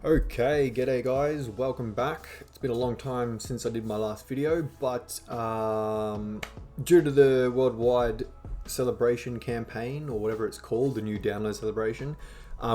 Okay, g'day guys, welcome back. It's been a long time since I did my last video, but due to the worldwide celebration campaign, or whatever it's called, the new download celebration,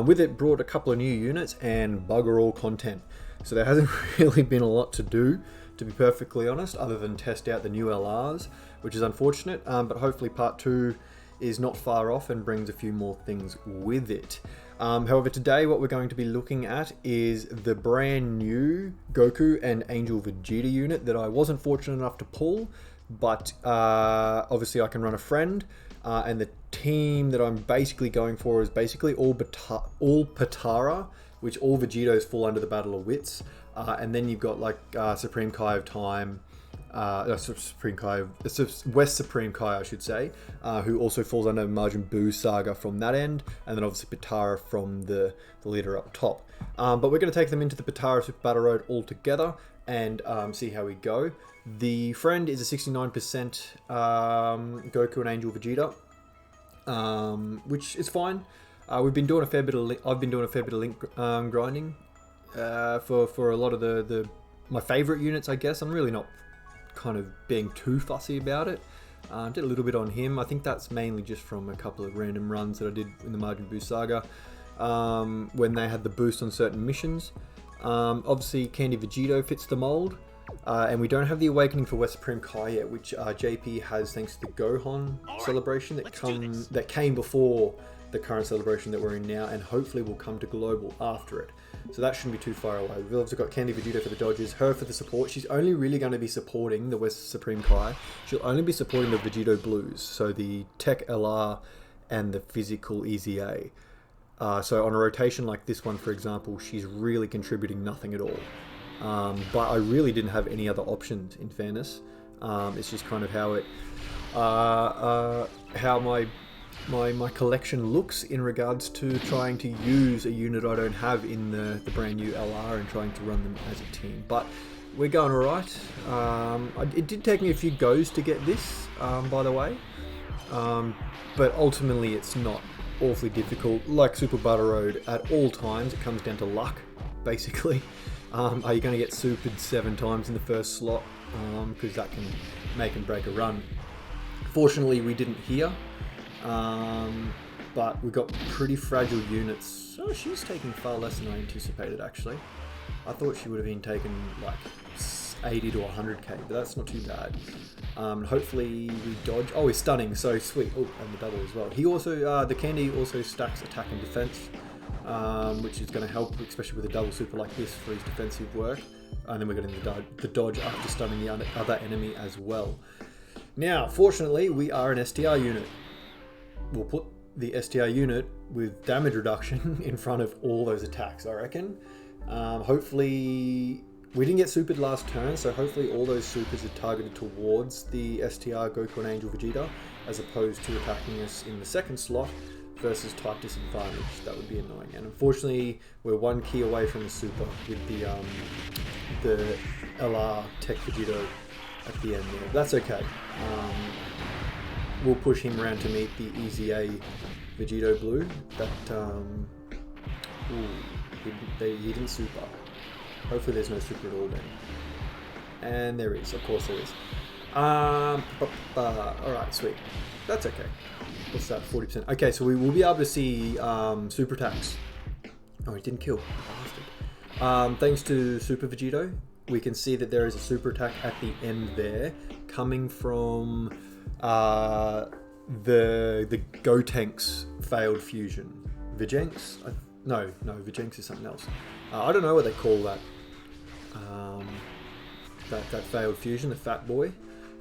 with it brought a couple of new units and bugger all content. So there hasn't really been a lot to do, to be perfectly honest, other than test out the new LRs, which is unfortunate, but hopefully part 2 is not far off and brings a few more things with it. However, today what we're going to be looking at is the brand new Goku and Angel Vegeta unit that I wasn't fortunate enough to pull, but obviously I can run a friend, and the team that I'm basically going for is basically all Potara, which all Vegetos fall under the Battle of Wits, and then you've got like Supreme Kai of Time, Supreme Kai, West Supreme Kai, I should say, who also falls under Majin Buu Saga from that end, and then obviously Potara from the leader up top. But we're going to take them into the Potara Super Battle Road all together and see how we go. The friend is a 69% Goku and Angel Vegeta, which is fine. We've been doing a fair bit of I've been doing a fair bit of link grinding for a lot of my favorite units, I guess. I'm really not kind of being too fussy about it. Did a little bit on him. I think that's mainly just from a couple of random runs that I did in the Majin Buu Saga when they had the boost on certain missions. Obviously Candy Vegito fits the mold, and we don't have the awakening for West Supreme Kai yet, which JP has thanks to the Gohan celebration that came before the current celebration that we're in now, and hopefully will come to global after it. So that shouldn't be too far away. We've also got Candy Vegito for the dodges, her for the support. She's only really going to be supporting the West Supreme Kai. She'll only be supporting the Vegito Blues, so the Tech LR and the Physical Easy A. So on a rotation like this one, for example, she's really contributing nothing at all. But I really didn't have any other options, in fairness. It's just kind of how my collection looks in regards to trying to use a unit I don't have in the brand new LR and trying to run them as a team. But we're going alright. It did take me a few goes to get this, by the way. But ultimately it's not awfully difficult. Like Super Battle Road, at all times it comes down to luck, basically. Are you going to get supered 7 times in the first slot? Because that can make and break a run. Fortunately we didn't here. But we've got pretty fragile units. Oh, she's taking far less than I anticipated, actually. I thought she would have been taking like 80 to 100k, but that's not too bad. Hopefully we dodge. Oh, he's stunning, so sweet. Oh, and the double as well. He also, the Candy also stacks attack and defense, which is going to help, especially with a double super like this for his defensive work. And then we're getting the dodge after stunning the other enemy as well. Now, fortunately, we are an STR unit. We'll put the STR unit with damage reduction in front of all those attacks, I reckon. Hopefully, we didn't get supered last turn, so hopefully all those supers are targeted towards the STR Goku and Angel Vegeta, as opposed to attacking us in the second slot versus type disadvantage. That would be annoying. And unfortunately, we're 1 key away from the super with the LR Tech Vegito at the end there. That's okay. We'll push him around to meet the Easy A Vegito Blue. That, he didn't super. Hopefully there's no super at all then. And there is, of course there is. Alright, sweet. That's okay. What's that, 40%? Okay, so we will be able to see super attacks. Oh, he didn't kill. Thanks to Super Vegito, we can see that there is a super attack at the end there, coming from the Gotenks failed fusion. Vijenks? No, Vijenks is something else. I don't know what they call that. That failed fusion, the fat boy.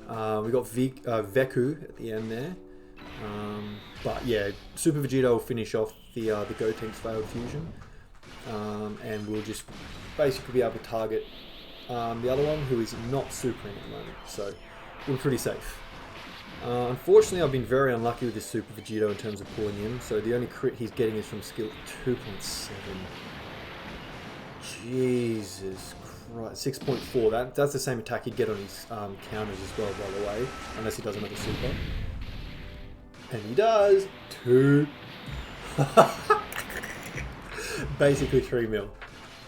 We got Veku at the end there. But yeah, Super Vegeta will finish off the Gotenks failed fusion. And we'll just basically be able to target the other one, who is not supering at the moment. So we're pretty safe. Unfortunately, I've been very unlucky with this Super Vegito in terms of pulling him, so the only crit he's getting is from skill 2.7. Jesus Christ, 6.4. That's the same attack he'd get on his counters as well, by the way, unless he does another super. And he does! 2. Basically 3 mil.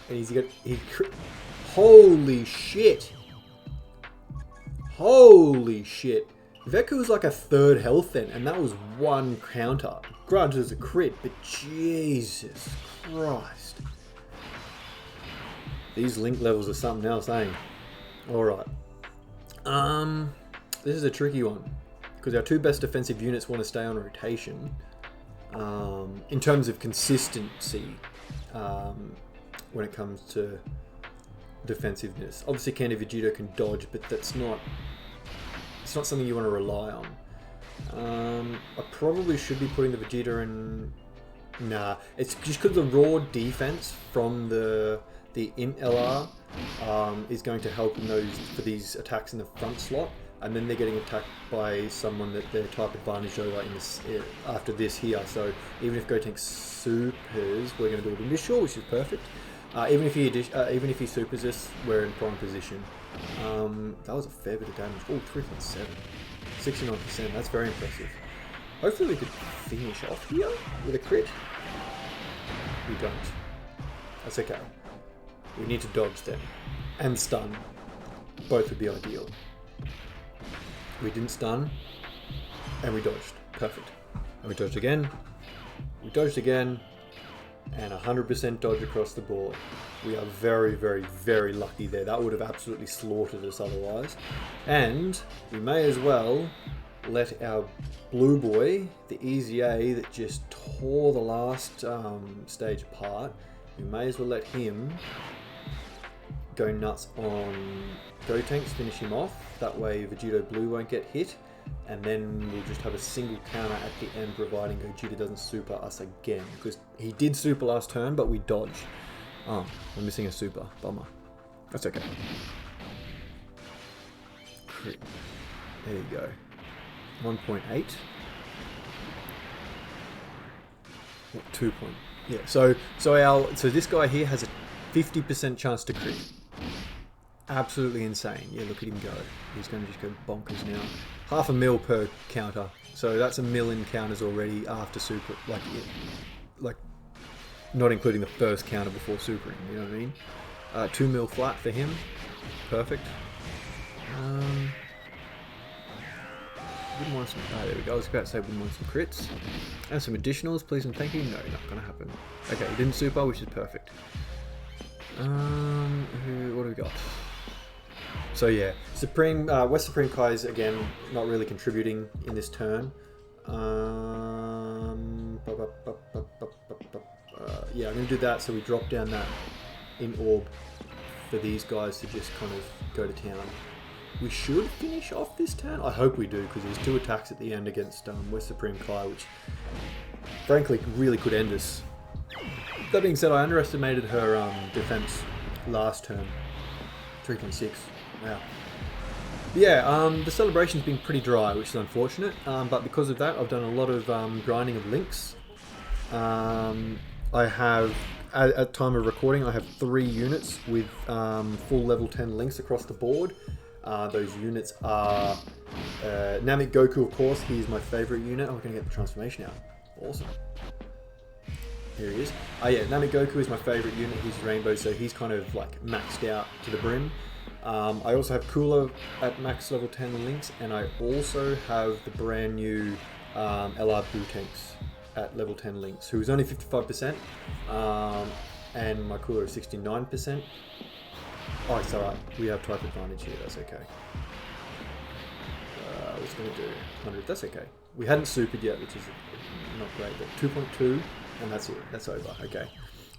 And holy shit. Holy shit. Veku was like a third health then, and that was one counter. Granted, it was a crit, but Jesus Christ. These link levels are something else, eh? Alright. This is a tricky one. Because our two best defensive units want to stay on rotation. In terms of consistency. When it comes to defensiveness. Obviously, Candy Vegito can dodge, but that's not... It's not something you want to rely on. I probably should be putting the Vegeta in... Nah, it's just because the raw defense from the Int LR is going to help in those for these attacks in the front slot, and then they're getting attacked by someone that they're type advantage over in this, after this here. So even if Gotenks supers, we're going to do it initial, which is perfect. Even if he supers us, we're in prime position. That was a fair bit of damage. Oh, 3.7. 69%. That's very impressive. Hopefully we could finish off here with a crit. We don't. That's okay. We need to dodge them. And stun. Both would be ideal. We didn't stun. And we dodged. Perfect. And we dodged again. We dodged again. And 100% dodge across the board. We are very, very, very lucky there. That would have absolutely slaughtered us otherwise. And we may as well let our blue boy, the Easy A that just tore the last stage apart, we may as well let him go nuts on Gotenks, finish him off. That way Vegito Blue won't get hit. And then we'll just have a single counter at the end, providing Vegeta doesn't super us again. Because he did super last turn, but we dodged. Oh, we're missing a super. Bummer. That's okay. Crit. There you go. 1.8. 2 point. Yeah. So this guy here has a 50% chance to crit. Absolutely insane. Yeah, look at him go. He's going to just go bonkers now. 0.5 mil per counter. So that's 1 million counters already after super. Like not including the first counter before supering. You know what I mean? 2 mil flat for him. Perfect. Wouldn't want some. There we go. I was about to say wouldn't want some crits and some additionals, please and thank you. No, not going to happen. Okay, he didn't super, which is perfect. What do we got? So yeah, Supreme West Supreme Kai is again not really contributing in this turn. Yeah, I'm going to do that so we drop down that in orb for these guys to just kind of go to town. We should finish off this turn. I hope we do, because there's 2 attacks at the end against West Supreme Kai, which frankly really could end us. That being said, I underestimated her defense last turn. 3.6. Wow. Yeah, the celebration's been pretty dry, which is unfortunate. But because of that, I've done a lot of grinding of links. I have, at time of recording, I have 3 units with full level 10 links across the board. Those units are Namek Goku, of course. He's my favorite unit. Oh, we're going to get the transformation out. Awesome. Here he is. Yeah, Namek Goku is my favorite unit. He's rainbow, so he's kind of like maxed out to the brim. I also have Cooler at max level 10 links, and I also have the brand new LR Blue Tanks at level 10 links, who is only 55%, and my Cooler is 69%. Oh, it's alright. We have type advantage here. That's okay. What's going to do? 100. That's okay. We hadn't supered yet, which is not great, but 2.2, and that's it. That's over. Okay.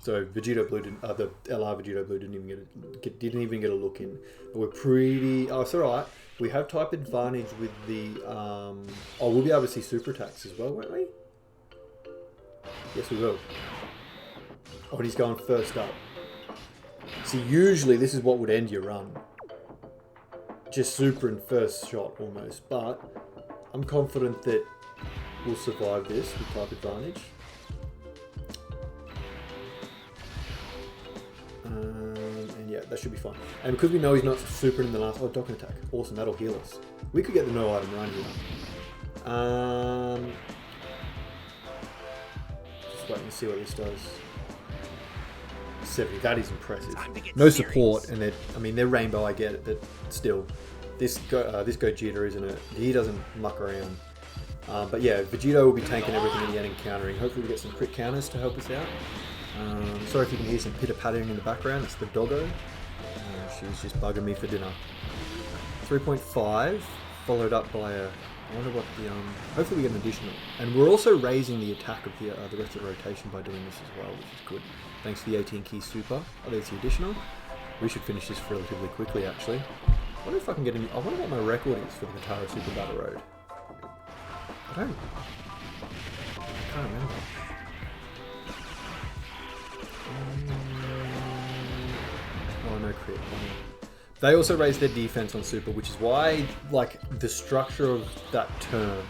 So Vegito Blue didn't. The LR Vegito Blue didn't even get a look in. But we're pretty. Oh, it's alright. We have type advantage with the. Oh, we'll be able to see super attacks as well, won't we? Yes, we will. Oh, and he's going first up. See, usually this is what would end your run. Just super in first shot almost, but I'm confident that we'll survive this with type advantage. And yeah, that should be fine. And because we know he's not super in the last... Oh, Dokkan attack. Awesome, that'll heal us. We could get the no item run here. Just wait and see what this does. 70. That is impressive. No support, and they're rainbow. I get it, but still, this Gogeta isn't it? He doesn't muck around. But yeah, Vegito will be tanking everything in the end and countering. Hopefully we get some crit counters to help us out. Sorry if you can hear some pitter-pattering in the background. It's the doggo. She was just bugging me for dinner. 3.5, followed up by a... I wonder what the... hopefully we get an additional. And we're also raising the attack of the rest of the rotation by doing this as well, which is good. Thanks to the 18 key super. Oh, there's the additional. We should finish this relatively quickly, actually. I wonder if I can get any... I wonder what my record is for the Potara Super Battle Road. I can't remember. Oh, no crit. They also raised their defense on Super, which is why, like, the structure of that turn,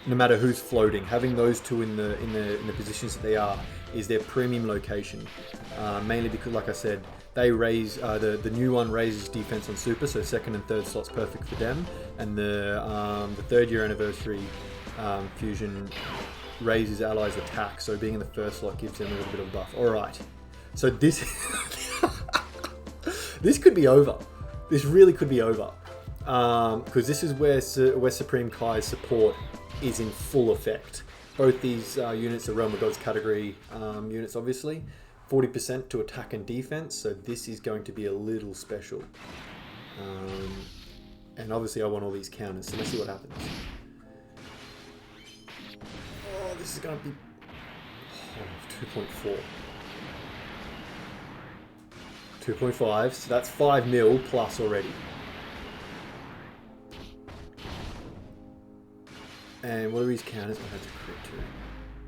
no matter who's floating, having those two in the positions that they are, is their premium location. Mainly because, like I said, they raise the new one raises defense on Super, so second and third slots perfect for them, and the third year anniversary fusion raises allies attack, so being in the first slot gives them a little bit of a buff. All right, so this this could be over. This really could be over, because this is where Supreme Kai's support is in full effect. Both these units are Realm of Gods category units, obviously. 40% to attack and defense, so this is going to be a little special. And obviously I want all these counters, so let's see what happens. Oh, this is going to be 2.4. 2.5, so that's 5 mil plus already. And what are these counters? Oh, that's a crit too.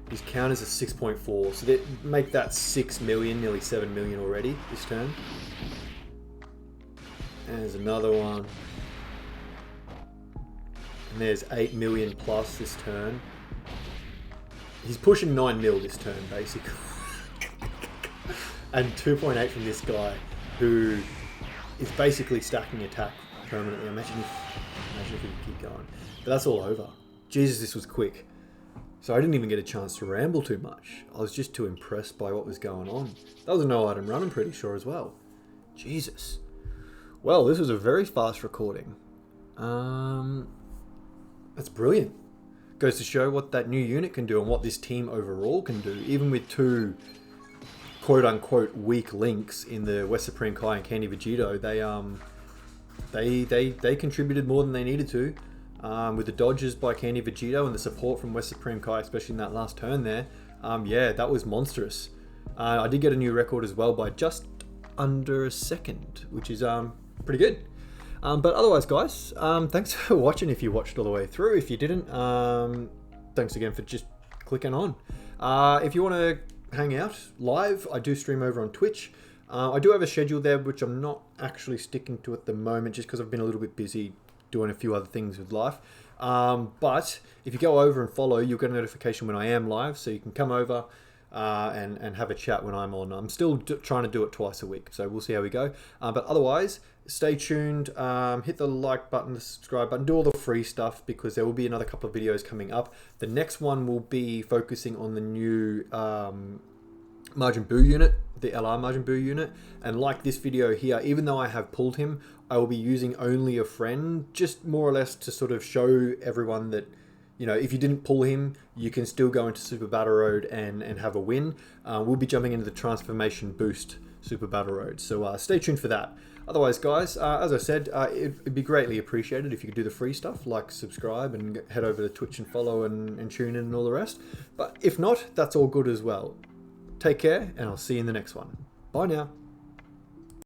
These counters are 6.4, so they make that 6 million, nearly 7 million already this turn. And there's another one. And there's 8 million plus this turn. He's pushing 9 mil this turn, basically. And 2.8 from this guy, who is basically stacking attack permanently. Imagine if we could keep going. But that's all over. Jesus, this was quick. So I didn't even get a chance to ramble too much. I was just too impressed by what was going on. That was a no item run, I'm pretty sure, as well. Jesus. Well, this was a very fast recording. That's brilliant. Goes to show what that new unit can do and what this team overall can do, even with two quote-unquote weak links in the West Supreme Kai and Candy Vegito. They contributed more than they needed to. With the dodges by Candy Vegito and the support from West Supreme Kai, especially in that last turn there, yeah, that was monstrous. I did get a new record as well by just under a second, which is pretty good. But otherwise, guys, thanks for watching if you watched all the way through. If you didn't, thanks again for just clicking on. If you want to hang out live, I do stream over on Twitch. I do have a schedule there, which I'm not actually sticking to at the moment, just because I've been a little bit busy doing a few other things with life. But if you go over and follow, you'll get a notification when I am live, so you can come over and have a chat when I'm on. I'm still trying to do it twice a week, so we'll see how we go. But otherwise, stay tuned, hit the like button, the subscribe button, do all the free stuff, because there will be another couple of videos coming up. The next one will be focusing on the new Majin Buu unit, the LR Majin Buu unit, and like this video here, even though I have pulled him, I will be using only a friend, just more or less to sort of show everyone that, you know, if you didn't pull him, you can still go into Super Battle Road and have a win. We'll be jumping into the Transformation Boost Super Battle Road, so stay tuned for that. Otherwise, guys, as I said, it'd be greatly appreciated if you could do the free stuff, like subscribe and head over to Twitch and follow and tune in and all the rest. But if not, that's all good as well. Take care, and I'll see you in the next one. Bye now.